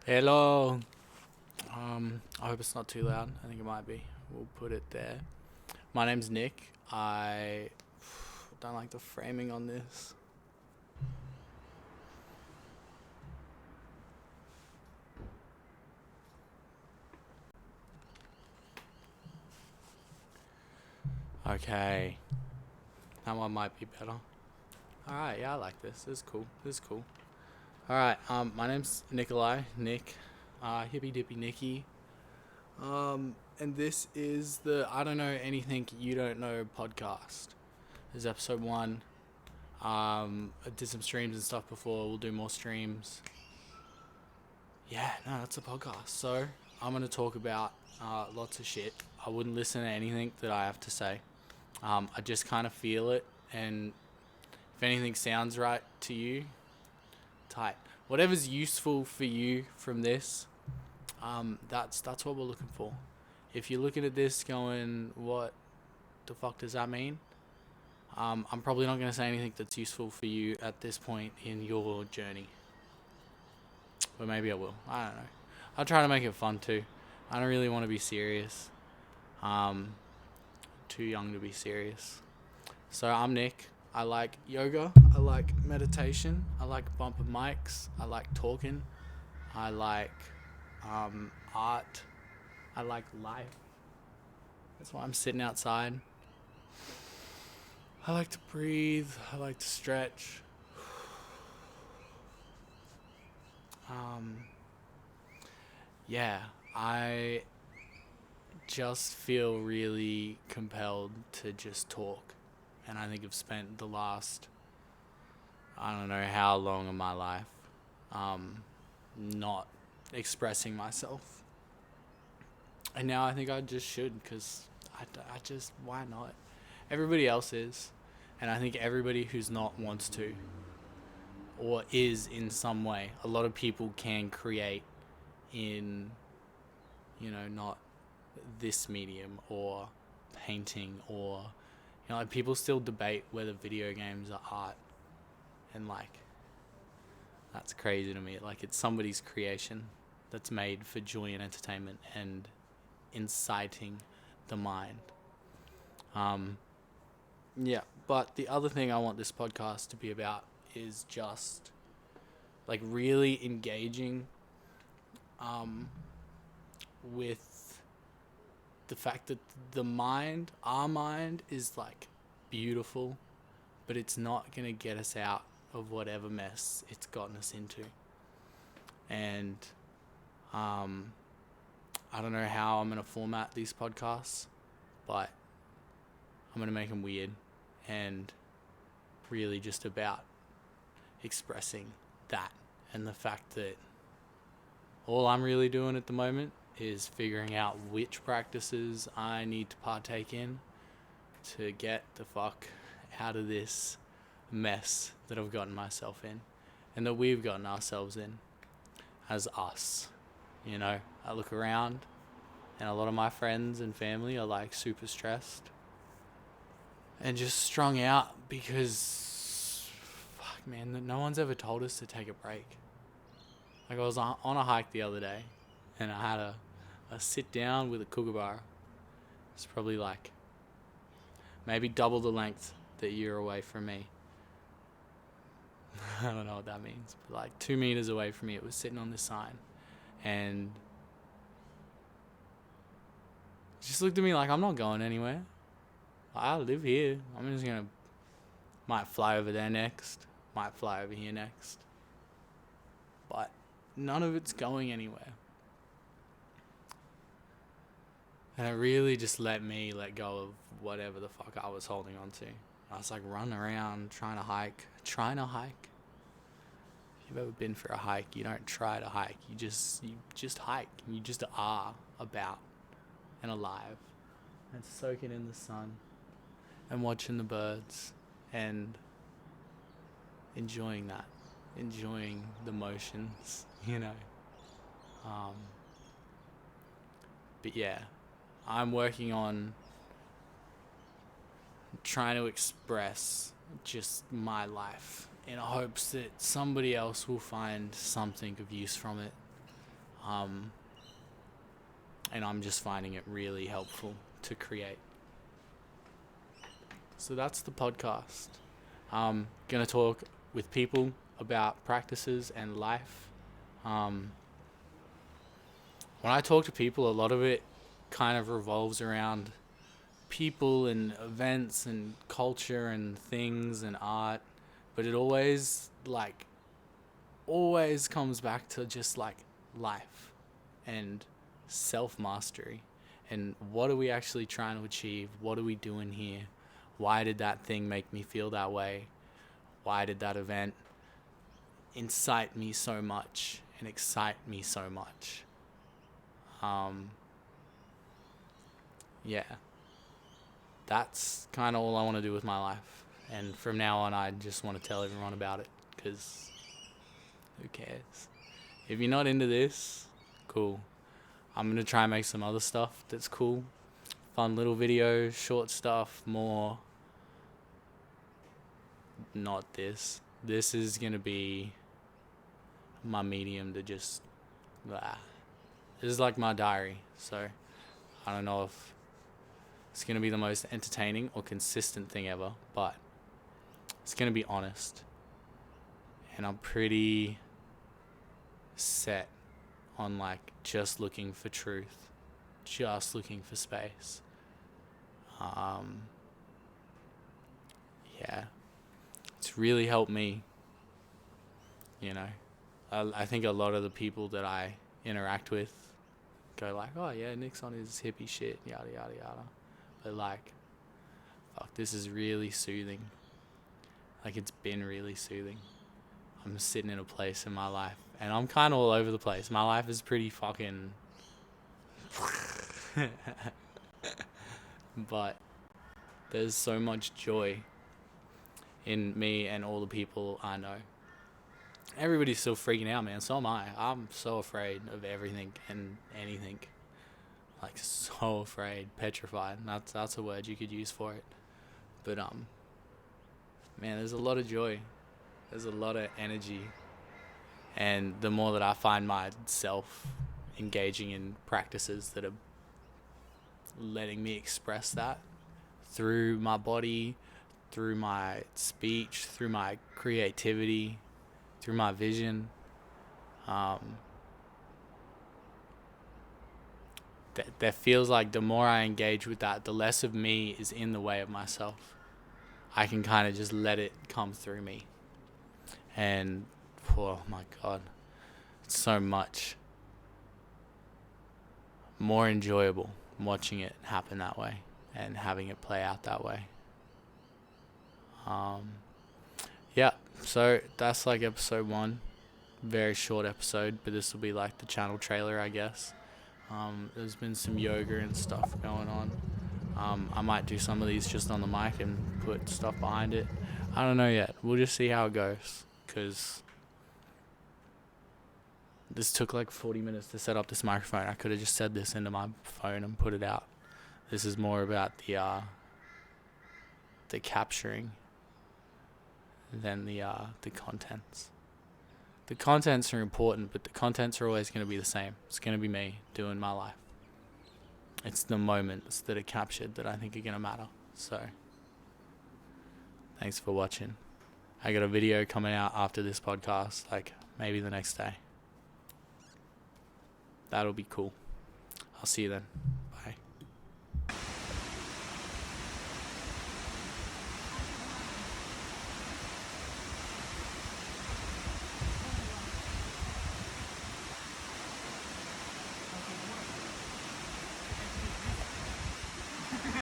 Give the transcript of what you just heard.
Hello. I hope it's not too loud. I think it might be. We'll put it there. My name's Nick. I don't like the framing on this. Okay. That one might be better. Alright, yeah, I like this. This is cool. This is cool. Alright, my name's Nikolai. Nick. Hippy Dippy Nicky. And this is the I Don't Know Anything You Don't Know podcast. This is episode 1. I did some streams and stuff before. We'll do more streams. Yeah, no, that's a podcast. So I'm gonna talk about lots of shit. I wouldn't listen to anything that I have to say. I just kind of feel it, and if anything sounds right to you, tight. Whatever's useful for you from this, that's what we're looking for. If you're looking at this going, what the fuck does that mean? I'm probably not going to say anything that's useful for you at this point in your journey. But maybe I will. I don't know. I'll try to make it fun too. I don't really want to be serious. Too young to be serious. So I'm Nick. I like yoga. I like meditation. I like bumping mics. I like talking. I like art. I like life. That's why I'm sitting outside. I like to breathe. I like to stretch. Yeah, I just feel really compelled to just talk. And I think I've spent the last, I don't know how long of my life, not expressing myself. And now I think I just should, because I just, why not? Everybody else is. And I think everybody who's not wants to, or is in some way. A lot of people can create in, not this medium or painting or, like people still debate whether video games are art. And like, that's crazy to me. Like, it's somebody's creation that's made for joy and entertainment and inciting the mind. Yeah, but the other thing I want this podcast to be about is just like really engaging with the fact that our mind is like beautiful, but it's not going to get us out of whatever mess it's gotten us into. And I don't know how I'm going to format these podcasts, but I'm going to make them weird and really just about expressing that, and the fact that all I'm really doing at the moment is figuring out which practices I need to partake in to get the fuck out of this mess that I've gotten myself in, and that we've gotten ourselves in as us. I look around and a lot of my friends and family are like super stressed and just strung out because, fuck man, no one's ever told us to take a break. Like, I was on a hike the other day and I had a sit down with a kookaburra. It's probably like maybe double the length that you're away from me. I don't know what that means, but like 2 meters away from me, it was sitting on this sign, and it just looked at me like, I'm not going anywhere. I live here. I'm just gonna, might fly over there next, might fly over here next, but none of it's going anywhere. And it really just let me let go of whatever the fuck I was holding on to. I was like running around trying to hike. If you've ever been for a hike, you don't try to hike. You just hike. And you just are about and alive. And soaking in the sun and watching the birds and enjoying that. Enjoying the motions, But yeah, I'm working on trying to express just my life in hopes that somebody else will find something of use from it. And I'm just finding it really helpful to create. So that's the podcast. I'm going to talk with people about practices and life. When I talk to people, a lot of it kind of revolves around people and events and culture and things and art, but it always comes back to just like life and self-mastery and what are we actually trying to achieve? What are we doing here? Why did that thing make me feel that way? Why did that event incite me so much and excite me so much? Yeah, that's kind of all I want to do with my life. And from now on, I just want to tell everyone about it, because who cares? If you're not into this, cool. I'm going to try and make some other stuff that's cool. Fun little videos, short stuff, more. Not this. This is going to be my medium to just... This is like my diary, so I don't know if it's going to be the most entertaining or consistent thing ever, but it's going to be honest. And I'm pretty set on like just looking for truth, just looking for space. Yeah, it's really helped me, you know. I think a lot of the people that I interact with go like, oh yeah, Nick's on his hippie shit, yada yada yada. But like, fuck, this is really soothing. Like, it's been really soothing. I'm sitting in a place in my life, and I'm kind of all over the place. My life is pretty fucking... But there's so much joy in me and all the people I know. Everybody's still freaking out, man. So am I. I'm so afraid of everything and anything. Like, so afraid. Petrified. That's a word you could use for it. But, man, there's a lot of joy. There's a lot of energy. And the more that I find myself engaging in practices that are letting me express that through my body, through my speech, through my creativity, through my vision, that feels like the more I engage with that, the less of me is in the way of myself. I can kind of just let it come through me. And, oh my God, it's so much more enjoyable watching it happen that way and having it play out that way. Yeah, so that's like episode 1. Very short episode, but this will be like the channel trailer, I guess. There's been some yoga and stuff going on. I might do some of these just on the mic and put stuff behind it. I don't know yet. We'll just see how it goes, because this took like 40 minutes to set up this microphone. I could have just said this into my phone and put it out. This is more about the capturing than the contents. The contents are important, but the contents are always going to be the same. It's going to be me doing my life. It's the moments that are captured that I think are going to matter. So, thanks for watching. I got a video coming out after this podcast, like maybe the next day. That'll be cool. I'll see you then.